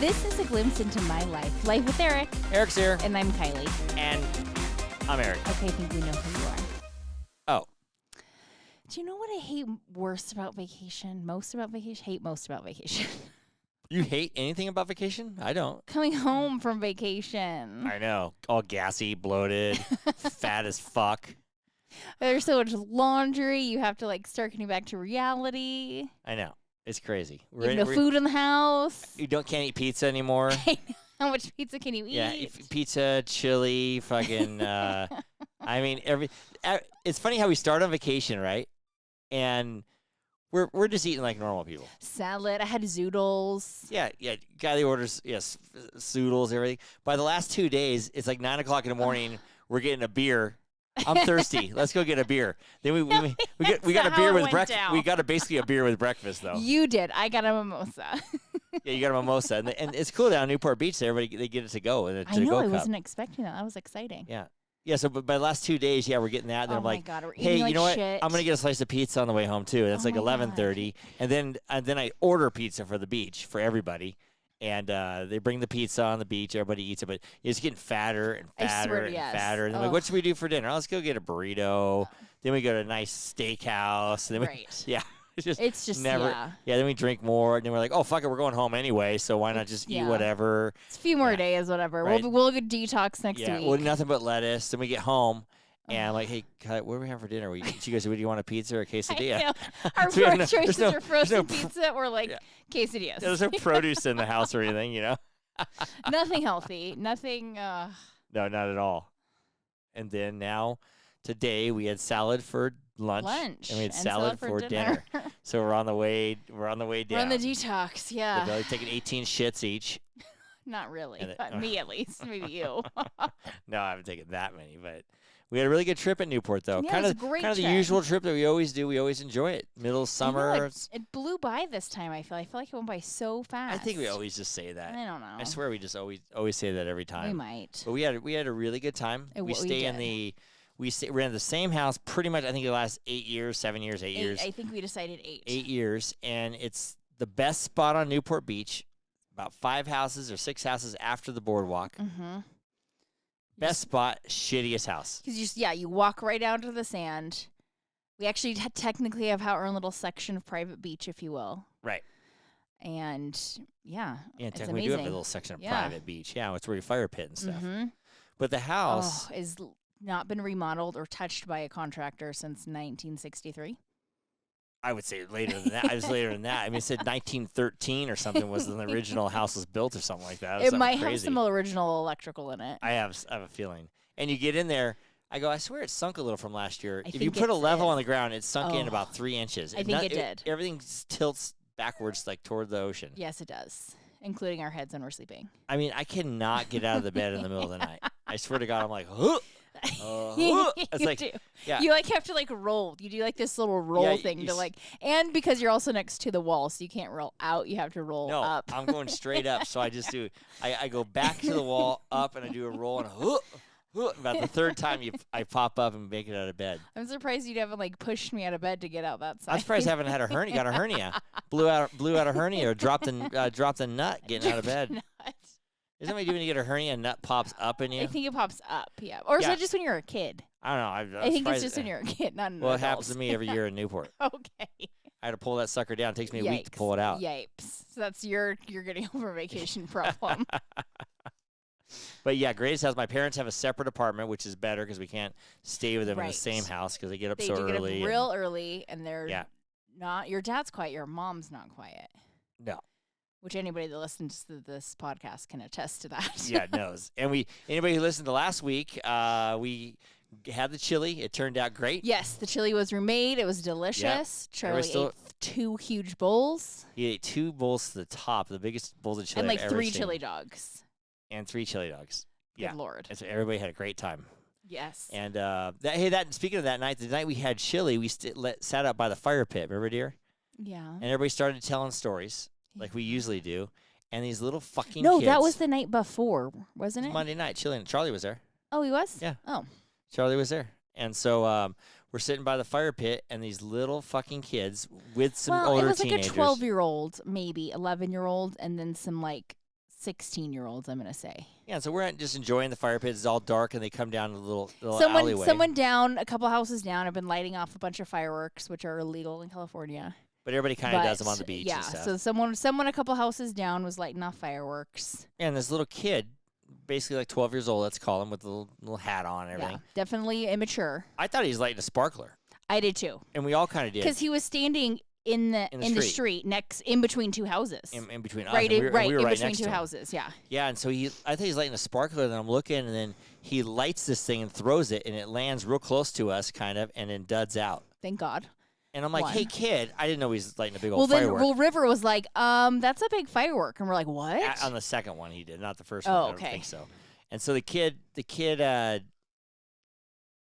This is a glimpse into my life. Life with Eric. Eric's here. And I'm Kylie. And I'm Eric. Okay, I think we know who you are. Oh. Do you know what I hate worst about vacation? Most about vacation? Hate most about vacation. You hate anything about vacation? I don't. Coming home from vacation. I know. All gassy, bloated, fat as fuck. There's so much laundry. You have to start getting back to reality. I know. It's crazy. You have no food in the house. You can't eat pizza anymore. How much pizza can you eat? Yeah, pizza, chili, fucking. I mean, it's funny how we start on vacation, right? And we're just eating like normal people. Salad. I had zoodles. Yeah. Kylie orders zoodles, everything. By the last 2 days, it's like 9 o'clock in the morning. We're getting a beer. I'm thirsty. Let's go get a beer. Then we got a beer with breakfast. We got basically a beer with breakfast though. You did. I got a mimosa. Yeah, you got a mimosa, and it's cool down in Newport Beach. Everybody they get it to go. I know. I wasn't expecting that. That was exciting. Yeah. So, but by the last 2 days, we're getting that. And then I'm like, God, we're hey, eating you know what? shit. I'm gonna get a slice of pizza on the way home too. That's like 11:30, and then I order pizza for the beach for everybody. And they bring the pizza on the beach. Everybody eats it, but it's getting fatter and fatter and fatter. And they're like, what should we do for dinner? Let's go get a burrito. Then we go to a nice steakhouse. And then it's just never. Yeah. Then we drink more. And then we're like, oh, fuck it. We're going home anyway. So why not just eat whatever? It's a few more days, whatever. Right. We'll get detox next week. We'll do nothing but lettuce. Then we get home. And I'm like, hey, what do we have for dinner? She goes, do you want a pizza or a quesadilla? Our first choices are frozen pizza or quesadillas. There's no produce in the house or anything, Nothing healthy. Nothing. No, not at all. And then now, today, we had salad for lunch. And we had salad for dinner. So we're on the way down. We're on the detox, yeah. They're taking 18 shits each. Not really, but me at least. Maybe you. No, I haven't taken that many, but... We had a really good trip at Newport, though. Yeah, it was a great trip. The usual trip that we always do. We always enjoy it. Middle of summer. It blew by this time, I feel. I feel like it went by so fast. I think we always just say that. I don't know. I swear we just always say that every time. We might. But we had a really good time. We're in the same house pretty much, I think, the last 8 years, 7 years, 8 years. I think we decided 8. 8 years. And it's the best spot on Newport Beach. About 5 houses or 6 houses after the boardwalk. Mm-hmm. Best spot, shittiest house. Because you walk right out to the sand. We actually technically have our own little section of private beach, if you will. Right. And it's amazing. We do have a little section of private beach. Yeah, it's where you fire pit and stuff. Mm-hmm. But the house is not been remodeled or touched by a contractor since 1963. I would say later than that. I was later than that. I mean, it said 1913 or something was when the original house was built or something like that. It might have some original electrical in it. I have a feeling. And you get in there, I swear it sunk a little from last year. If you put a level on the ground, it sunk in about 3 inches. I think it did. Everything tilts backwards toward the ocean. Yes, it does, including our heads when we're sleeping. I mean, I cannot get out of the bed in the middle of the night. I swear to God, I'm like, huh. It's like, you have to roll. You do this little roll thing to and because you're also next to the wall, so you can't roll out. You have to roll up. I'm going straight up. So I just do. I go back to the wall, up, and I do a roll and about the third time I pop up and make it out of bed. I'm surprised you haven't pushed me out of bed to get out that side. I'm surprised I haven't had a hernia. Got a hernia. Blew out a hernia or dropped a nut getting out of bed. Isn't it when you get a hernia and nut pops up in you? I think it pops up, yeah. Or is it just when you're a kid? I don't know. I think it's just when you're a kid, not an adult. It happens to me every year in Newport. Okay. I had to pull that sucker down. It takes me a week to pull it out. Yipes. So that's you're getting over vacation problem. But yeah, greatest house. My parents have a separate apartment, which is better because we can't stay with them in the same house because they get up so early. They do get up real early, and they're not. Your dad's quiet. Your mom's not quiet. No. Which anybody that listens to this podcast can attest to that. Yeah, it knows. And anybody who listened to last week, we had the chili. It turned out great. Yes, the chili was remade. It was delicious. Yep. Charlie ate 2 huge bowls. He ate 2 bowls to the top, the biggest bowls of chili and I've ever 3 seen. chili dogs. And 3 chili dogs. Good Lord. And so everybody had a great time. Yes. And speaking of that night, the night we had chili, we sat out by the fire pit. Remember, dear? Yeah. And everybody started telling stories. Like we usually do. And these little fucking kids. No, that was the night before, wasn't it? Monday night, chilling. Charlie was there. Oh, he was? Yeah. Oh. Charlie was there. And so we're sitting by the fire pit, and these little fucking kids with some older teenagers. It was like a 12-year-old, maybe 11-year-old, and then some 16-year-olds, I'm gonna say. Yeah, so we're just enjoying the fire pit. It's all dark, and they come down a little alleyway. Someone down, a couple houses down, have been lighting off a bunch of fireworks, which are illegal in California. But everybody kind of does them on the beach. Yeah, and stuff. So someone a couple houses down was lighting off fireworks. And this little kid, basically like 12 years old, let's call him, with a little hat on and everything. Yeah, definitely immature. I thought he was lighting a sparkler. I did too. And we all kind of did. Because he was standing in the street in between two houses. In between us. Right, we were in right between next two to him. houses, yeah. Yeah, and so I think he's lighting a sparkler, and I'm looking, and then he lights this thing and throws it, and it lands real close to us, kind of, and then duds out. Thank God. And I'm like, hey, kid, I didn't know he was lighting a big old firework. Well, River was like, that's a big firework. And we're like, what? On the second one he did, not the first one. Oh, I don't think so. And so the kid,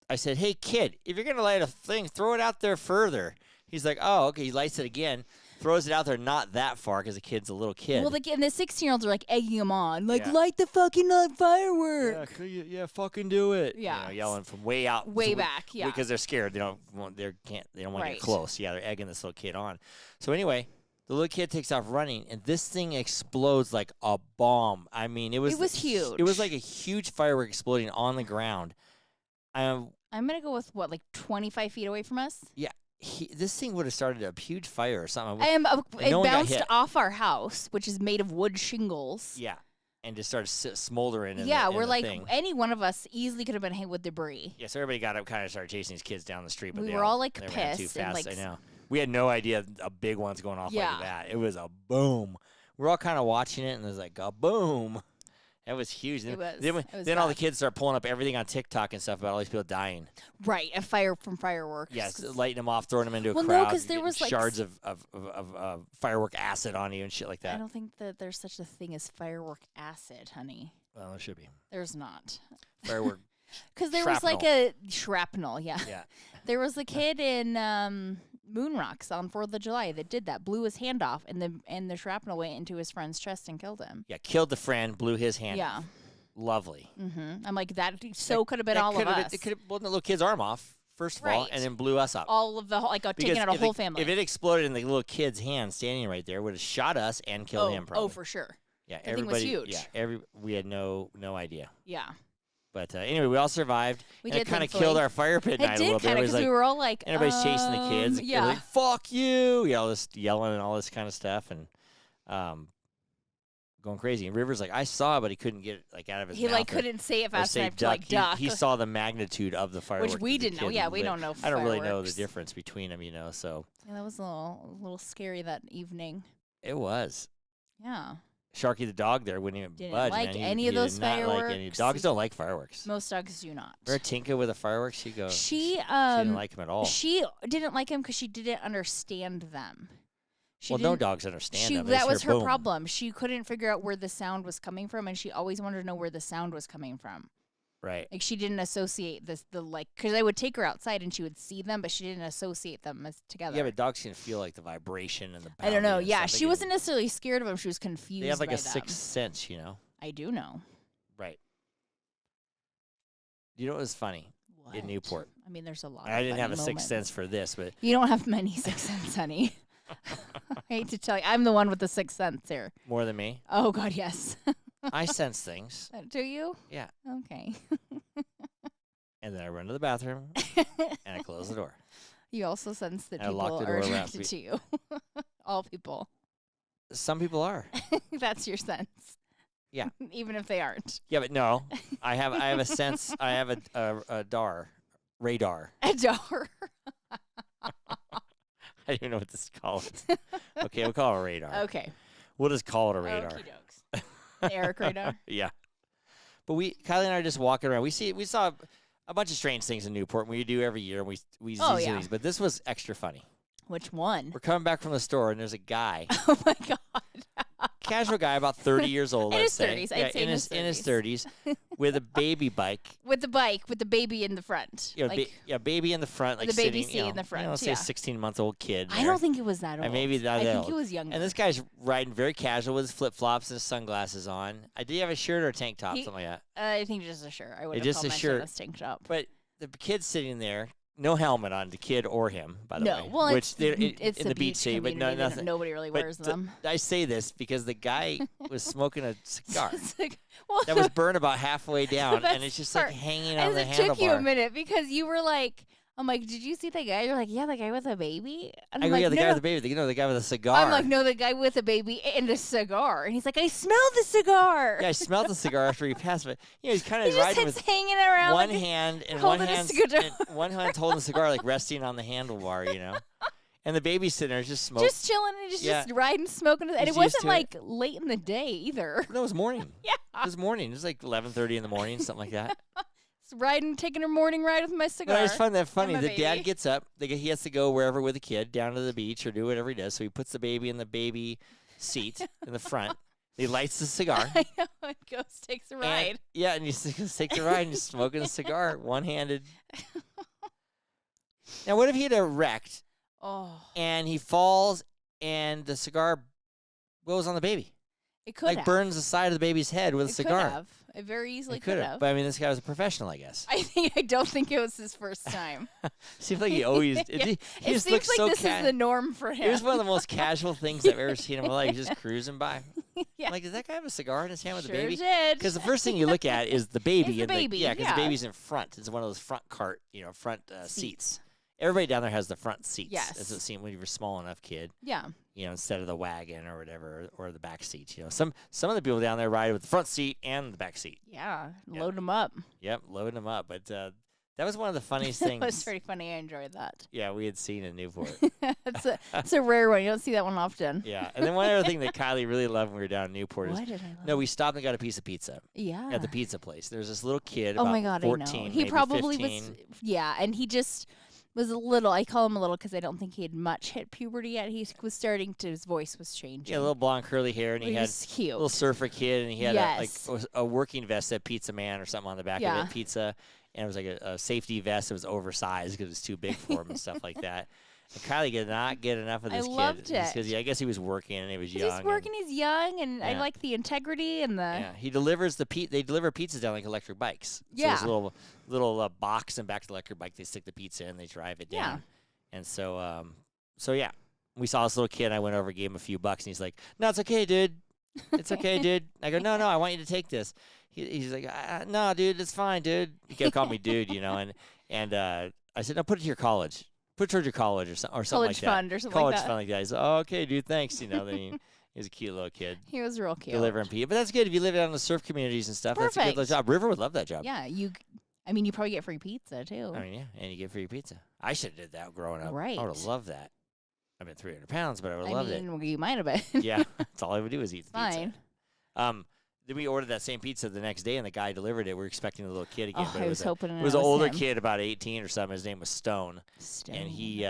I said, hey, kid, if you're going to light a thing, throw it out there further. He's like, oh, okay. He lights it again, throws it out there not that far because the kid's a little kid. Well, and the 16-year-olds are like egging him on. Like, light the fucking firework. Yeah, fucking do it. Yeah. You know, yelling from way out. Way back, yeah. Because they're scared. They don't want to get close. Yeah, they're egging this little kid on. So anyway, the little kid takes off running, and this thing explodes like a bomb. I mean, it was huge. It was like a huge firework exploding on the ground. I'm going to go with, 25 feet away from us? Yeah. This thing would have started a huge fire or something. It bounced off our house, which is made of wood shingles. Yeah. And just started smoldering in we're the like, thing. Any one of us easily could have been hit with debris. Yeah, so everybody got up, kind of started chasing these kids down the street. But we were all like they pissed. ran too fast. And, I know. We had no idea a big one's going off like that. It was a boom. We're all kind of watching it, and it was like a boom. That was huge. Then all the kids start pulling up everything on TikTok and stuff about all these people dying. Right, a fire from fireworks. Yes, lighting them off, throwing them into a crowd. No, because there was shards of firework acid on you and shit like that. I don't think that there's such a thing as firework acid, honey. Well, there should be. There's not. Firework. Because there was like a shrapnel, yeah. Yeah. There was a kid in Moon Rocks on 4th of July that did that, blew his hand off, and the shrapnel went into his friend's chest and killed him. Yeah, killed the friend, blew his hand off. Lovely. Mm-hmm. I'm like, that could have been all of us. It could have blown the little kid's arm off, first of all, and then blew us up. All of the taking out a whole family. If it exploded in the little kid's hand standing right there, it would have shot us and killed him probably. Oh, for sure. Yeah, the thing was huge. Yeah, we had no idea. Yeah. But anyway, we all survived. We did. It kind of killed our fire pit night a little bit. Because we were all like, everybody's chasing the kids. Yeah. Like, fuck you! You know, this yelling and all this kind of stuff, and going crazy. And River's like, I saw, but he couldn't get it out of his mouth. He couldn't say it fast enough to duck. He saw the magnitude of the firework, which we didn't know. Yeah, we don't know. I don't really know the difference between them, So yeah, that was a little scary that evening. It was. Yeah. Sharky the dog there wouldn't even budge. Like man. any of those fireworks. Dogs don't like fireworks. Most dogs do not. Or Tinka with the fireworks, she didn't like him at all. She didn't like him because she didn't understand them. No dogs understand them. That was her problem. She couldn't figure out where the sound was coming from, and she always wanted to know where the sound was coming from. Right. Like, she didn't associate because I would take her outside and she would see them, but she didn't associate them as together. Yeah, but dogs can feel like the vibration and the I don't know. Yeah, she wasn't necessarily scared of them. She was confused. They have like by a sixth sense, I do know. Right. You know what was funny? What? In Newport. I mean, there's a lot. I didn't have a sixth sense for this, but you don't have many sixth sense, honey. I hate to tell you, I'm the one with the sixth sense here. More than me? Oh God, yes. I sense things. Do you? Yeah. Okay. And then I run to the bathroom and I close the door. You also sense that people are attracted to you. All people. Some people are. That's your sense. Yeah. Even if they aren't. Yeah, but no. I have a sense. I have a radar. A dar. I don't even know what this is called. Okay, we'll call it a radar. Okay. We'll just call it a radar. Okey-dokes. Eric radar? Yeah. But Kylie and I are just walking around. We saw a bunch of strange things in Newport. We do every year. We see these, but this was extra funny. Which one? We're coming back from the store, and there's a guy. Oh, my God. Casual guy, about 30 years old, in I'd his say. 30s. I'd say in his 30s, with a baby bike. With the baby in the front. Baby in the front. Like the baby seat in the front. Say a 16-month-old kid. I don't think it was that old. Maybe that old. I think it was younger. And this guy's riding very casual with his flip-flops and his sunglasses on. Did he have a shirt or a tank top, something like that? I think just a shirt. I would have just called a shirt. a tank top. But the kid's sitting there, no helmet on the kid or him, by the way. Well, which it's in the beach scene, but no, nothing. Nobody really wears them. I say this because the guy was smoking a cigar well, that was burned about halfway down, and it's just like hanging on the handlebar. It took you a minute because you were like, I'm like, did you see that guy? You're like, yeah, the guy with a baby. And I go, like, yeah, the guy with the baby. The guy with a cigar. I'm like, no, the guy with a baby and a cigar. And he's like, I smelled the cigar. Yeah, I smelled the cigar after he passed, but he's kind of riding with hanging around one like hand and holding one hand holding the cigar, like resting on the handlebar, And the baby's sitting there just smoking. Just chilling and just riding, smoking. And it wasn't like late in the day either. No, it was morning. Yeah. It was morning. It was like 11:30 in the morning, something like that. Riding, taking her morning ride with my cigar. No, it's funny. The dad gets up. He has to go wherever with the kid, down to the beach or do whatever he does. So he puts the baby in the baby seat in the front. He lights the cigar. I know. And goes, takes a ride. And he takes the ride and he's smoking a cigar, one-handed. Now, what if he had wrecked and he falls and the cigar blows on the baby? It could burns the side of the baby's head with a cigar. Could have. It very easily could have. But I mean, this guy was a professional, I guess. I don't think it was his first time. Seems like he always. He just looks like so this is the norm for him. It was one of the most casual things I've ever seen in my life. He's just cruising by. Yeah. I'm like, does that guy have a cigar in his hand with Sure the baby? Did. Because the first thing you look at is the baby. It's the baby. Because the baby's in front. It's one of those front cart, front seats. Everybody down there has the front seats. Yes. That's what it seemed when you were a small enough kid. Yeah. Instead of the wagon or whatever, or the back seat. Some of the people down there ride with the front seat and the back seat. Yeah. Load them up. Yep, load them up. But that was one of the funniest things. That was pretty funny. I enjoyed that. Yeah, we had seen in Newport. It's a rare one. You don't see that one often. Yeah. And then one other thing that Kiley really loved when we were down in Newport is, what did I love? No, we stopped and got a piece of pizza. Yeah. At the pizza place. There's this little kid, oh about my God, 14, I know. He maybe probably 15. was. Yeah, and he just was a little. I call him a little because I don't think he had much hit puberty yet. He was starting to. His voice was changing. Yeah, a little blonde curly hair, and he had cute. a little surfer kid, and he had Yes. a working vest that Pizza Man or something on the back of it, pizza, and it was like a safety vest. It was oversized because it was too big for him and stuff like that. And Kiley did not get enough of this kid. I loved it. Because I guess he was working and he was young. He's working, he's young, and I like the integrity and the. Yeah, he delivers they deliver pizzas down like electric bikes. Yeah. So there's a little box and back to the electric bike. They stick the pizza in, they drive it down. Yeah. And so yeah, we saw this little kid. And I went over, gave him a few bucks, and he's like, "No, it's okay, dude. It's okay, dude." I go, "No, I want you to take this." He's like, "No, dude, it's fine, dude." He kept calling me dude, and I said, "No, put it to your college. Put it towards your college or something like that. College fund or something college like that. fund like that." He's like, "Oh, okay, dude, thanks." Then he's a cute little kid. He was real cute. Delivering pizza. But that's good if you live out in the surf communities and stuff. Perfect. That's a good little job. River would love that job. Yeah, you probably get free pizza too. I mean, yeah, and you get free pizza. I should have did that growing up. Right. I would have loved that. I've been 300 pounds, but I would have loved it. You might have been. Yeah, that's all I would do is eat the Fine. pizza. Then we ordered that same pizza the next day, and the guy delivered it. We were expecting a little kid again. Oh, but I was hoping it was an older him. kid, about 18 or something. His name was Stone. And he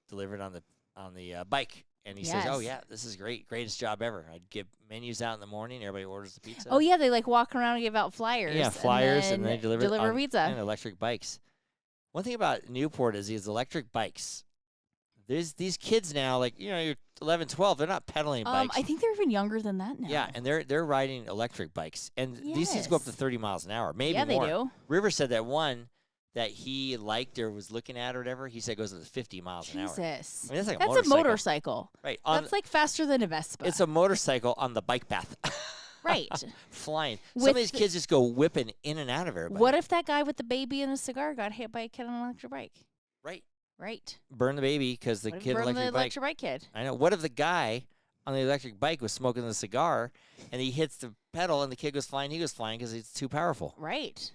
delivered on the bike. And he says, "Oh yeah, this is great, greatest job ever." I'd give menus out in the morning. Everybody orders the pizza. Oh yeah, they walk around and give out flyers. Yeah, flyers, and they deliver pizza and electric bikes. One thing about Newport is these electric bikes. There's these kids now, you're 11, 12. They're not pedaling bikes. I think they're even younger than that now. Yeah, and they're riding electric bikes, and these things go up to 30 miles an hour, maybe more. Yeah, they do. River said that one that he liked or was looking at or whatever, he said goes up to 50 miles an hour. Jesus. I mean, that's a motorcycle. Right. That's faster than a Vespa. It's a motorcycle on the bike path. Right. Flying. Some of these kids just go whipping in and out of everybody. What if that guy with the baby and a cigar got hit by a kid on an electric bike? Right. Burn the baby because the kid on the electric bike kid. I know. What if the guy on the electric bike was smoking the cigar and he hits the pedal and the kid goes flying, he goes flying because it's too powerful? Right.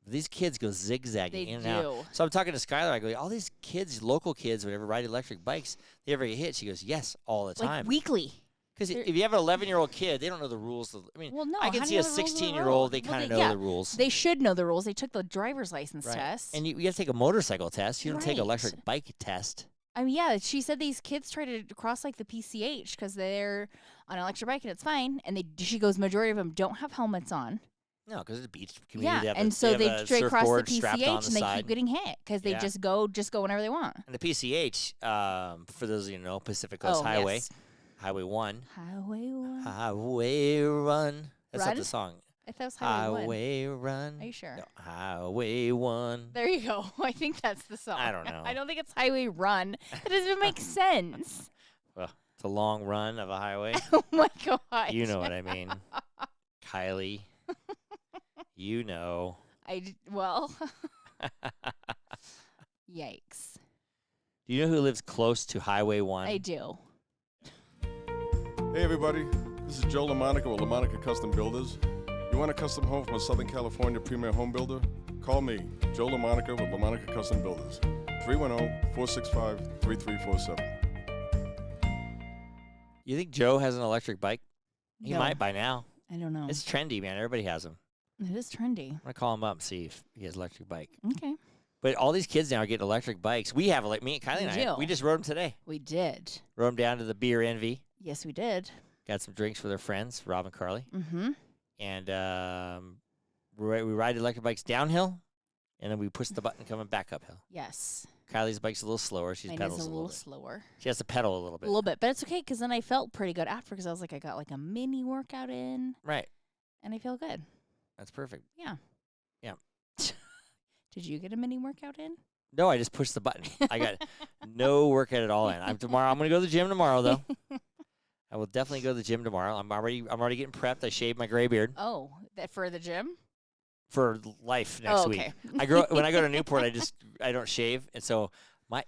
These kids go zigzagging in and out. do. So I'm talking to Skylar. I go, all these kids, local kids, whatever, ride electric bikes. They ever get hit? She goes, yes, all the time. Weekly. Because if you have an 11-year-old kid, they don't know the rules. I mean, well, no, I can see a 16-year-old, they kind of know the rules. They should know the rules. They took the driver's license test. And you have to take a motorcycle test. You don't take an electric bike test. I mean, yeah, she said these kids try to cross the PCH because they're on an electric bike and it's fine. And she goes, majority of them don't have helmets on. No, because it's a beach community. Yeah, and so they straight across the PCH and they side. keep getting hit because they just go whenever they want. And the PCH, for those of you who know, Pacific Coast Highway. Yes. Highway 1. Highway 1. Highway Run. That's not Run? the song. I thought it was Highway 1. Run. Are you sure? No, Highway 1. There you go. I think that's the song. I don't know. I don't think it's Highway Run. That doesn't even make sense. Well, it's a long run of a highway. Oh, my God. You know what I mean. Kiley. You know. Well. Yikes. Do you know who lives close to Highway 1? I do. Hey everybody, this is Joe LaMonica with LaMonica Custom Builders. You want a custom home from a Southern California premier home builder? Call me, Joe LaMonica with LaMonica Custom Builders. 310-465-3347. You think Joe has an electric bike? He No. might by now. I don't know. It's trendy, man. Everybody has them. It is trendy. I'm going to call him up and see if he has an electric bike. Okay. But all these kids now are getting electric bikes. We have, like, me and Kylie and I, do. we just rode them today. We did. Rode them down to the Beer Envy. Yes, we did. Got some drinks for their friends, Rob and Carly. Mm-hmm. And we ride electric bikes downhill, and then we push the button coming back uphill. Yes. Kylie's bike's a little slower. She Mine pedals is a a little little bit. slower. She has to pedal a little bit. A little bit, but it's okay because then I felt pretty good after because I was like, I got like a mini workout in, Right. and I feel good. That's perfect. Yeah. Yeah. Did you get a mini workout in? No, I just pushed the button. I got no workout at all in. I'm going to go to the gym tomorrow, though. I will definitely go to the gym tomorrow. I'm already getting prepped. I shaved my gray beard Oh, that for the gym? for life next okay. week. When I go to Newport, I don't shave, and so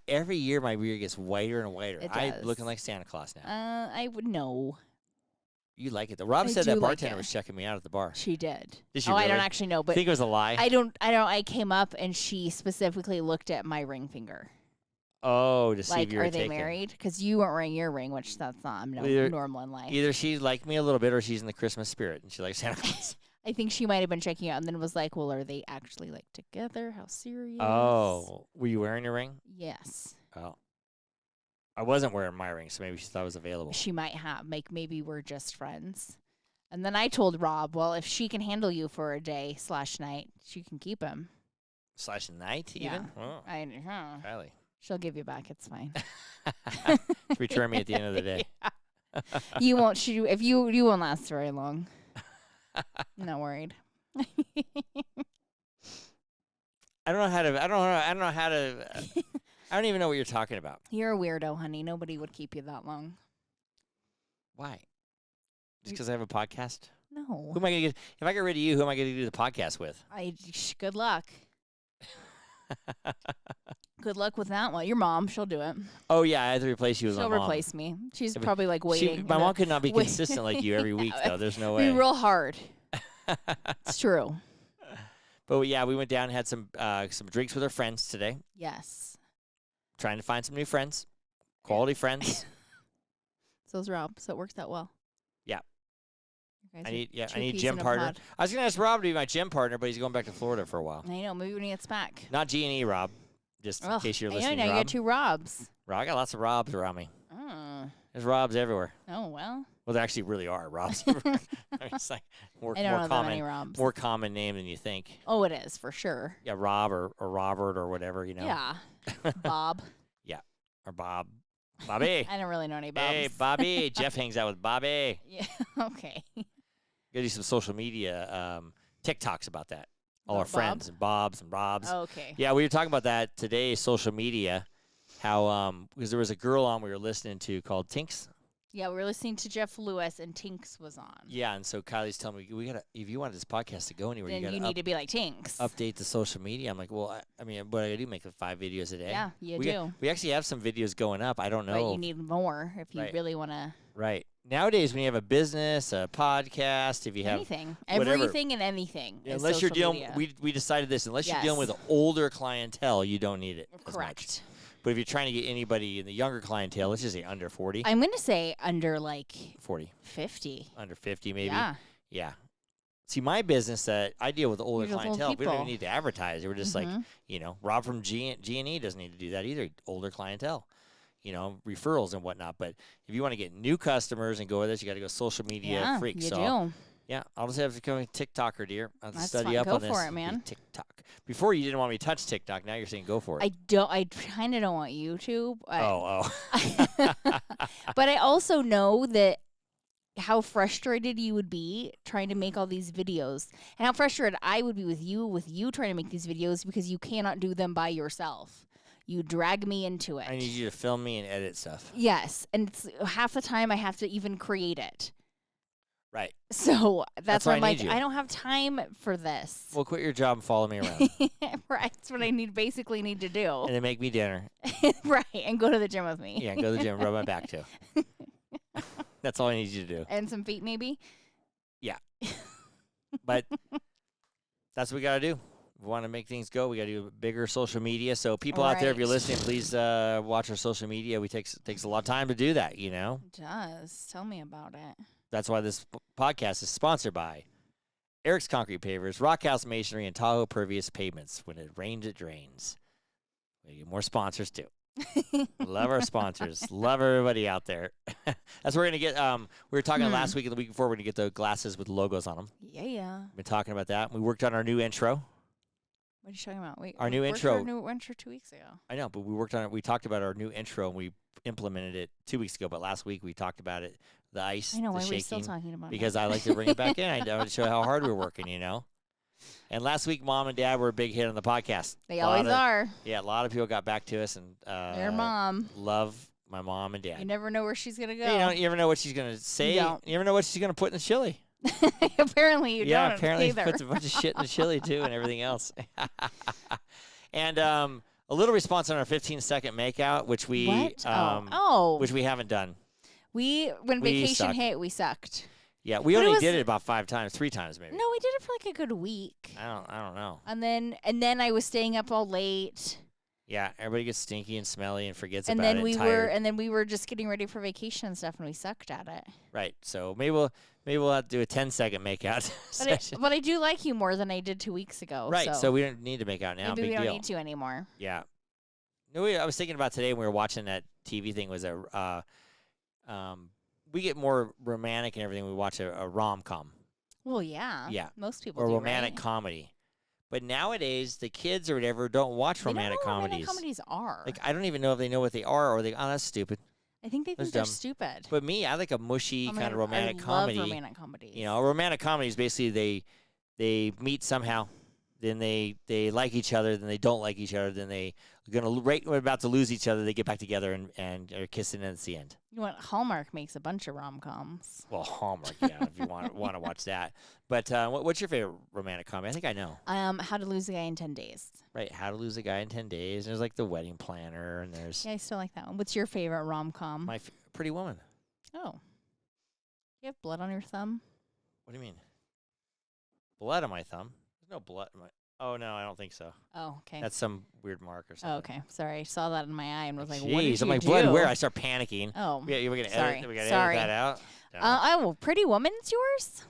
every year my beard gets whiter and whiter. It I'm does. looking like Santa Claus now. I would know. You like it though. Rob I said do that like bartender it. was checking me out at the bar. She did. Did she I don't really? actually know, I but think it was a lie. I came up and she specifically looked at my ring finger. Oh, to see Like, if you were are they taken. married? Because you weren't wearing your ring, which that's not Either- normal in life. Either she liked me a little bit, or she's in the Christmas spirit and she likes Santa Claus. I think she might have been checking out and then was like, well, are they actually like together? How serious? Oh, were you wearing a ring? Yes. Oh, I wasn't wearing my ring, so maybe she thought it was available. She might have. Maybe we're just friends. And then I told Rob, well, if she can handle you for a day/night, she can keep him. /night even? Yeah. Oh, Kylie. She'll give you back. It's fine. Return me at the end of the day. You won't shoot. If you won't last very long. I'm not worried. I don't even know what you're talking about. You're a weirdo, honey. Nobody would keep you that long. Why? Just because I have a podcast? No. Who am I going to get? If I get rid of you, who am I going to do the podcast with? Good luck. Good luck with that one. Your mom, she'll do it. Oh, yeah, I have to replace you with She'll my mom. replace me. She's Yeah, but probably like waiting. My mom could not be wait- consistent like you every week, though. There's no Be way. real hard. It's true. But yeah, we went down and had some drinks with our friends today. Yes. Trying to find some new friends, quality friends. So's Rob, so it works out well. Yeah. You guys I are need two a peas gym in a partner. pod. I was gonna ask Rob to be my gym partner, but he's going back to Florida for a while. I know. Maybe when he gets back. Not G&E Rob, just in Ugh, case you're I listening, know you Rob. got two Robs. Rob, I got lots of Robs around me. Oh. There's Robs everywhere. Oh well. Well, there actually really are Robs. everywhere. It's like I don't know that many Robs. more common name than you think. Oh, it is for sure. Yeah, Rob or Robert or whatever, you know. Yeah. Bob. Or Bob. Bobby. I don't really know any Bobs. Hey, Bobby. Jeff hangs out with Bobby. Yeah. Okay. Gotta do some social media TikToks about that. All our About friends Bob? and Bobs and Robs. Okay. Yeah, we were talking about that today, social media. How because there was a girl on we were listening to called Tinks. Yeah, we were listening to Jeff Lewis and Tinks was on. Yeah, and so Kylie's telling me we gotta if you want this podcast to go anywhere, Then you you gotta need to be like Tinks. update the social media. I'm like, well, I mean, what I do make 5 videos a day. Yeah, you we do. We actually have some videos going up. I don't know. But you need more if you Right. really want to. Right. Nowadays, when you have a business, a podcast, if you have Anything. whatever. Everything and anything. is unless you're social dealing, media. we decided this. Unless you're dealing Yes. with older clientele, you don't need it. as much. Correct. But if you're trying to get anybody in the younger clientele, let's just say under 40, I'm going to say under like 40, 50. under 50 maybe. Yeah. Yeah. See, my business that I deal with older You're just old clientele. We don't even people. need to advertise. We're just like, Mhm. Rob from G&E doesn't need to do that either. Older clientele, referrals and whatnot. But if you want to get new customers and go with this, you got to go social media Yeah, freak. you So do. yeah, I'll just have to become a TikToker, dear. I'll have to That's study fine. up Go on this. for it, Be man. TikTok. Before you didn't want me to touch TikTok. Now you're saying go for it. I kind of don't want YouTube. oh. But I also know that how frustrated you would be trying to make all these videos, and how frustrated I would be with you trying to make these videos because you cannot do them by yourself. You drag me into it. I need you to film me and edit stuff. Yes, and it's half the time I have to even create it. Right. So that's why I'm like, you. I don't have time for this. Well, quit your job and follow me around. Right. That's what I basically need to do. And then make me dinner. Right. And go to the gym with me. Yeah, go to the gym, rub my back too. That's all I need you to do. And some feet maybe? Yeah. But that's what we got to do. If we want to make things go, we got to do bigger social media. So people out there, if you're listening, please watch our social media. It takes a lot of time to do that, you know? It does. Tell me about it. That's why this podcast is sponsored by Eric's Concrete Pavers, Rockhouse Masonry, and Tahoe Pervious Pavements. When it rains, it drains. We get more sponsors, too. Love our sponsors. Love everybody out there. That's what we're going to get. We were talking last week and the week before, we're going to get the glasses with logos on them. Yeah. We've been talking about that. We worked on our new intro. What are you talking about? Wait, our new worked intro. on our new intro 2 weeks ago. I know, but we worked on it. We talked about our new intro, and we implemented it 2 weeks ago. But last week, we talked about it, the ice, I know, the why are we shaking. still talking about Because it? I like to bring it back in. I want to show how hard we're working, you know? And last week, Mom and Dad were a big hit on the podcast. They always are. Yeah, a lot of people got back to us. And Their mom. Love my mom and dad. You never know where she's going to go. Yeah, you never know what she's going to say. You never know what she's going to put in the chili. Apparently you don't. Yeah, apparently either. she puts a bunch of shit in the chili, too, and everything else. And a little response on our 15-second makeout, which we which we haven't done. When vacation hit, we sucked. Yeah, we only did it about 3 times maybe. No, we did it for like a good week. I don't know. And then I was staying up all late. Yeah, everybody gets stinky and smelly and forgets and about then it. And then we were just getting ready for vacation and stuff, and we sucked at it. Right. So maybe we'll have to do a 10-second makeout session. But I do like you more than I did 2 weeks ago. Right. So we don't need to make out now. Maybe Big we don't deal. need to anymore. Yeah. No, I was thinking about today when we were watching that TV thing. Was we get more romantic and everything. We watch a rom-com. Well, yeah. Yeah. Most people or do, romantic right? comedy. But nowadays, the kids or whatever don't watch romantic comedies. Romantic comedies are. Like, I don't even know if they know what they are, or that's stupid. I think they think they're stupid. But me, I like a mushy kind of romantic comedy. I love romantic comedies. You know, a romantic comedy is basically they meet somehow, then they like each other, then they don't like each other, then they we're about to lose each other, they get back together and are kissing, and it's the end. You know what? Hallmark makes a bunch of rom-coms. Well, Hallmark, yeah, if you want to watch that. But what's your favorite romantic comedy? I think I know. How to Lose a Guy in 10 Days. Right, How to Lose a Guy in 10 Days. There's like The Wedding Planner, and there's... Yeah, I still like that one. What's your favorite rom-com? My Pretty Woman. Oh. You have blood on your thumb? What do you mean? Blood on my thumb? There's no blood on my... Oh, no, I don't think so. Oh, okay. That's some weird mark or something. Oh, okay. Sorry. I saw that in my eye and was like, Jeez, what did I'm you like, do? blood where? I start panicking. Oh. Yeah, we're going to edit that out? No. Oh, Pretty Woman's yours?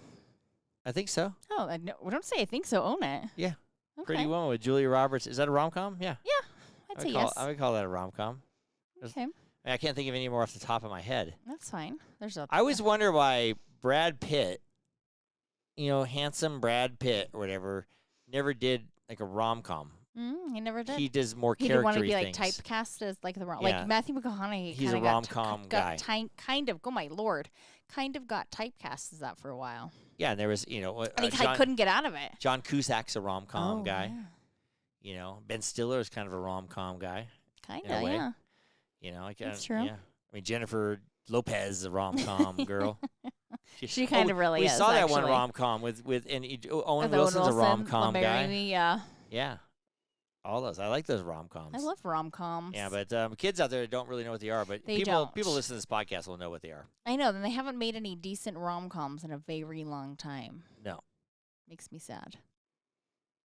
I think so. Oh, no, don't say I think so. Own it. Yeah. Okay. Pretty Woman with Julia Roberts. Is that a rom-com? Yeah. Yeah, I'd say yes. I would call that a rom-com. Okay. I can't think of any more off the top of my head. That's fine. I always wonder why Brad Pitt, handsome Brad Pitt or whatever, never did like a rom-com. He never did. He does more he character things. He didn't want to be like typecast as like Yeah. like Matthew McConaughey. He's a rom-com guy. Kind of. Oh my lord. Kind of got typecast as that for a while. Yeah, and there was and he couldn't get out of it. John Cusack's a rom-com guy. Yeah. Ben Stiller is kind of a rom-com guy. Kind of, yeah. That's true. Yeah. I mean, Jennifer Lopez is a rom-com girl. She kind of really is. We saw that actually. one rom-com with Owen With Wilson's a rom-com guy. Me, yeah. Yeah. All those. I like those rom-coms. I love rom-coms. Yeah, but kids out there don't really know what they are, but people listen to this podcast will know what they are. I know, and they haven't made any decent rom-coms in a very long time. No. Makes me sad.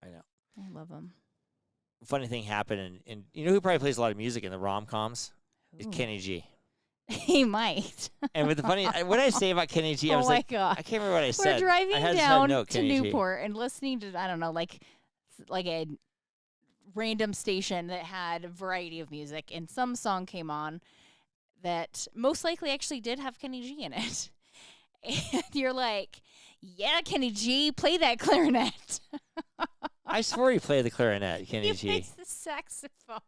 I know. I love them. Funny thing happened, and you know who probably plays a lot of music in the rom-coms? Is Kenny G. He might. And with the funny, what did I say about Kenny G? I was like, God. I can't remember what I said. We're driving down to Newport G. and listening to, I don't know, like a random station that had a variety of music, and some song came on that most likely actually did have Kenny G in it. And you're like, yeah, Kenny G, play that clarinet. I swore he played the clarinet, Kenny G. He plays the saxophone.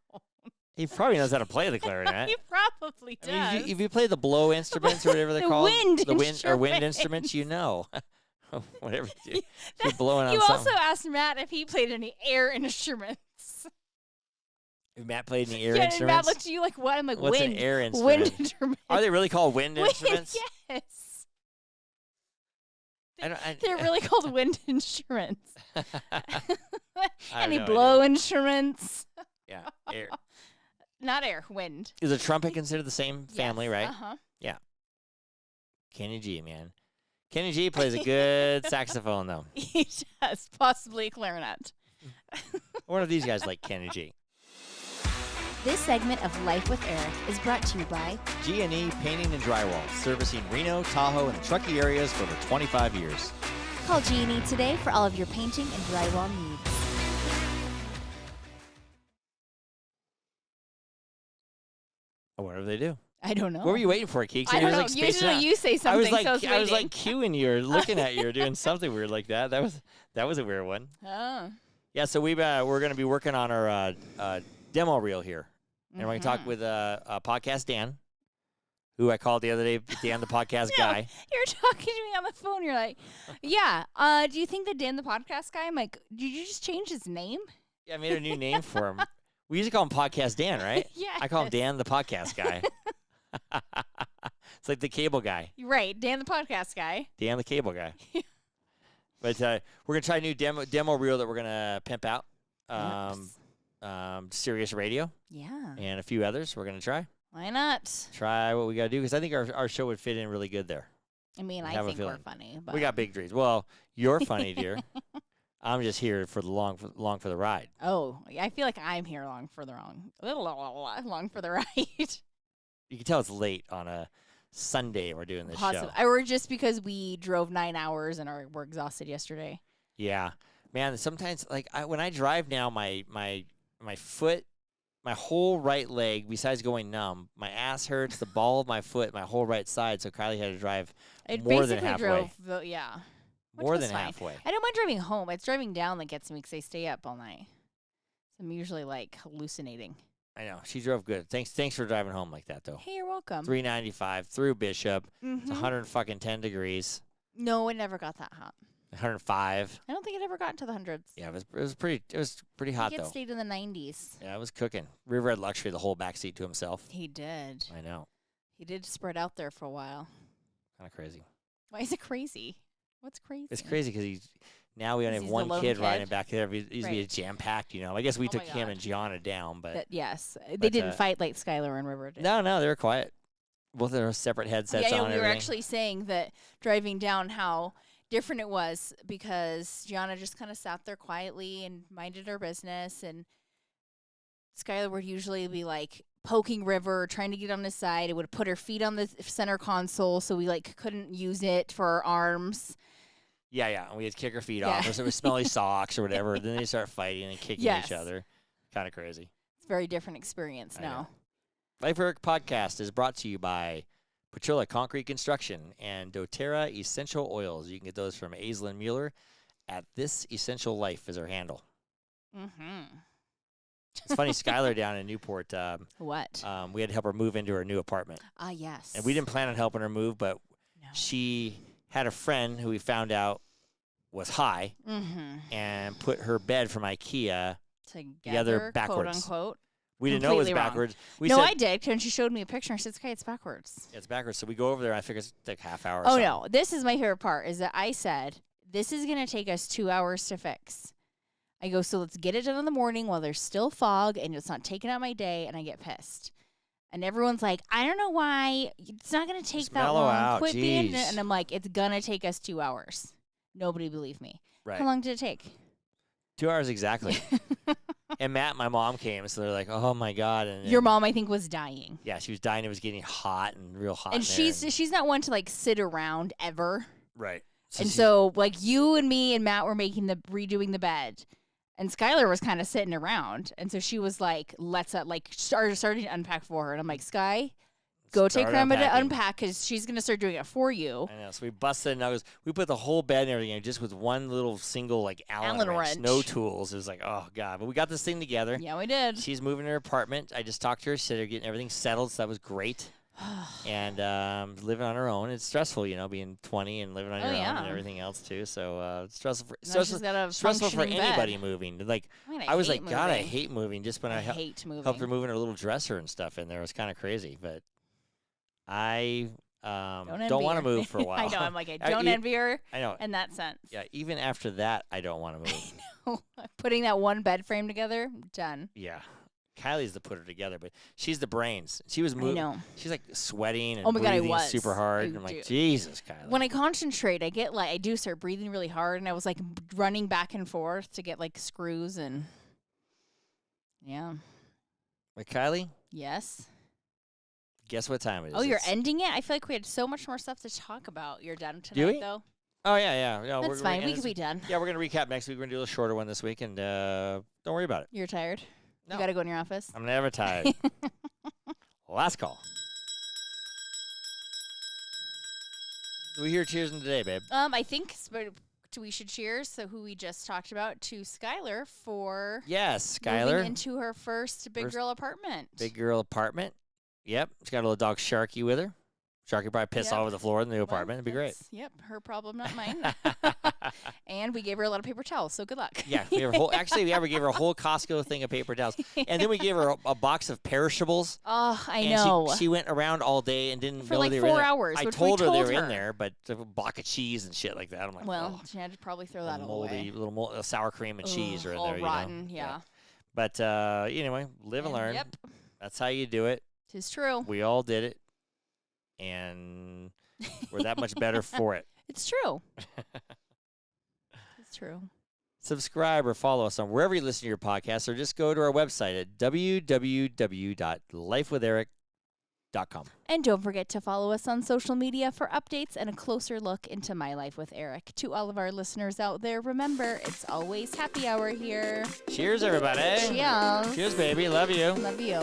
He probably knows how to play the clarinet. He probably does. I mean, if you play the blow instruments or whatever they're called, wind instruments, you know. Whatever you do. You're blowing on You something. also asked Matt if he played any air instruments. If Matt played any air And instruments? Matt looked at you like, what? I'm like, What's wind. an air instrument? Wind instrument. Are they really called wind instruments? Yes. They're really called wind instruments. Any no blow idea. instruments? Yeah, air. Not air, wind. Is a trumpet considered the same family, Yes. right? Uh-huh. Yeah. Kenny G, man. Kenny G plays a good saxophone, though. He does, possibly a clarinet. One of these guys like Kenny G. This segment of Life with Eric is brought to you by G&E Painting and Drywall, servicing Reno, Tahoe, and the Truckee areas for over 25 years. Call G&E today for all of your painting and drywall needs. What do they do? I don't know. What were you waiting for, Keeks? I don't know. Like spacing out. Usually you say something, I was like, so I was I was like waiting. cueing you or looking at you or doing something weird like that. That was a weird one. Oh. Yeah, so we're going to be working on our demo reel here, and we're going to talk Mhm. with podcast Dan, who I called the other day, Dan the podcast guy. You're talking to me on the phone. You're like, yeah. Do you think that Dan the podcast guy? I'm like, did you just change his name? Yeah, I made a new name for him. We usually call him Podcast Dan, right? Yeah. I call him Dan the podcast guy. It's like the cable guy. Right, Dan the podcast guy. Dan the cable guy. But we're going to try a new demo reel that we're going to pimp out. Sirius Radio Yeah. and a few others we're going to try. Why not? Try what we got to do because I think our show would fit in really good there. I mean, I I have a think we're feeling. funny, but We got big dreams. Well, you're funny, dear. I'm just here for the long for the ride. Oh, I feel like I'm here along for the ride. You can tell it's late on a Sunday we're doing this show. Or just because we drove 9 hours and we're exhausted yesterday. Yeah, man. Sometimes, like when I drive now, my foot, my whole right leg, besides going numb, my ass hurts, the ball of my foot, my whole right side. So Kylie had to drive more than halfway. More than halfway. I don't mind driving home. It's driving down that gets me because I stay up all night. So I'm usually like hallucinating. I know she drove good. Thanks for driving home like that though. Hey, you're welcome. 395 through Bishop. Mhm. It's 110 degrees. No, it never got that hot. 105. I don't think it ever got into the hundreds. Yeah, it was pretty hot I think though. it stayed in the 90s. Yeah, it was cooking. River had luxury the whole backseat to himself. He did. I know. He did spread out there for a while. Kind of crazy. Why is it crazy? What's crazy? It's crazy because now we only have He's the one lone kid kid. riding back there. It used to be Right. jam packed, I guess we Oh took my him God. and Gianna down, but Yes. They but, didn't fight like Skylar and River did. no, they were quiet. Both of their separate headsets yeah, on. we and were everything. actually saying that driving down how different it was because Gianna just kind of sat there quietly and minded her business, and Skylar would usually be like poking River, trying to get on his side. It would put her feet on the center console, so we like couldn't use it for our arms. Yeah. And we had to kick our feet Yeah. off, or so it was smelly socks or whatever. Then they start fighting and kicking Yes. each other. Kind of crazy. It's a very different experience I now. know. Life Work Podcast is brought to you by Petrilla Concrete Construction and doTERRA Essential Oils. You can get those from Aislinn Mueller at This Essential Life is her handle. Mm-hmm. It's funny, Skylar down in Newport, What? we had to help her move into her new apartment. Ah, yes. And we didn't plan on helping her move, but No. she had a friend who we found out was high Mm-hmm. and put her bed from IKEA. Together, quote backwards. unquote. We didn't know it was Completely wrong. backwards. We No, said, I did. And she showed me a picture. And I said, "Sky, it's backwards." it's backwards. So we go over there. I figure it's like half hour or Oh something. no, this is my favorite part. Is that I said this is gonna take us 2 hours to fix. I go, so let's get it done in the morning while there's still fog and it's not taking out my day. And I get pissed. And everyone's like, I don't know why it's not gonna take Just that mellow long. out, Quit being. jeez. And I'm like, it's gonna take us 2 hours. Nobody believed me. Right. How long did it take? 2 hours exactly. And Matt and my mom came, so they're like, oh my God. And Your mom, I think, was dying. Yeah, she was dying. It was getting hot and real hot. And in there she's not one to like sit around ever. right. And she- so, like, you and me and Matt were redoing the bed, and Skylar was kind of sitting around, and so she was like, "Let's started to unpack for her." And I'm like, "Sky, go take Start Grandma to unpacking. unpack because she's going to start doing it for you. I know. So we busted it. We put the whole bed and everything in just with one little single like Allen wrench. No tools. It was like, oh God. But we got this thing together. Yeah, we did. She's moving her apartment. I just talked to her, said her getting everything settled. So that was great. And living on her own. It's stressful, being 20 and living on your own and everything else too. So it's stressful for anybody moving. Like I was like, God, I hate moving. Just when I hate moving. helped her moving her little dresser and stuff in there, it was kind of crazy. But I don't want to move for a while. I know. I'm like, I don't envy her. I know. In that sense. Yeah. Even after that, I don't want to move. I know. Putting that one bed frame together, done. Yeah. Kylie's the putter together, but she's the brains. She was moving. I know. She's like sweating and oh my God, breathing super hard. I'm like, Jesus, Kylie. When I concentrate, I do start breathing really hard, and I was like running back and forth to get like screws and yeah. Wait, Kylie? Yes. Guess what time it is? Oh, you're ending it? I feel like we had so much more stuff to talk about. You're done tonight, Do we? though. Oh yeah. No, that's fine. We can be done. Yeah, we're gonna recap next week. We're gonna do a shorter one this week, and don't worry about it. You're tired. No. You got to go in your office. I'm never tired. Last call. Do we hear cheers in today, babe? I think we should cheers. So who we just talked about to Skylar for Skylar moving into her first big girl apartment. Big girl apartment. Yep, she's got a little dog Sharky with her. Sharky probably piss all over the floor in the new apartment. It'd be great. Yep, her problem, not mine. And we gave her a lot of paper towels, so good luck. Yeah, we gave her a whole Costco thing of paper towels, and then we gave her a box of perishables. Oh, I know. She went around all day and didn't for know like they were in 4 there. hours. I told her they were in there, but a block of cheese and shit like that. I'm like, well, she had to probably throw that away. Little sour cream and cheese are in there. All rotten, yeah. But anyway, live and learn. Yep, that's how you do it. It's true. We all did it, and we're that much better for it. It's true. It's true. Subscribe or follow us on wherever you listen to your podcasts, or just go to our website at www.lifewitheric.com. And don't forget to follow us on social media for updates and a closer look into My Life with Eric. To all of our listeners out there, remember, it's always happy hour here. Cheers, everybody. Cheers. Cheers, baby. Love you. Love you.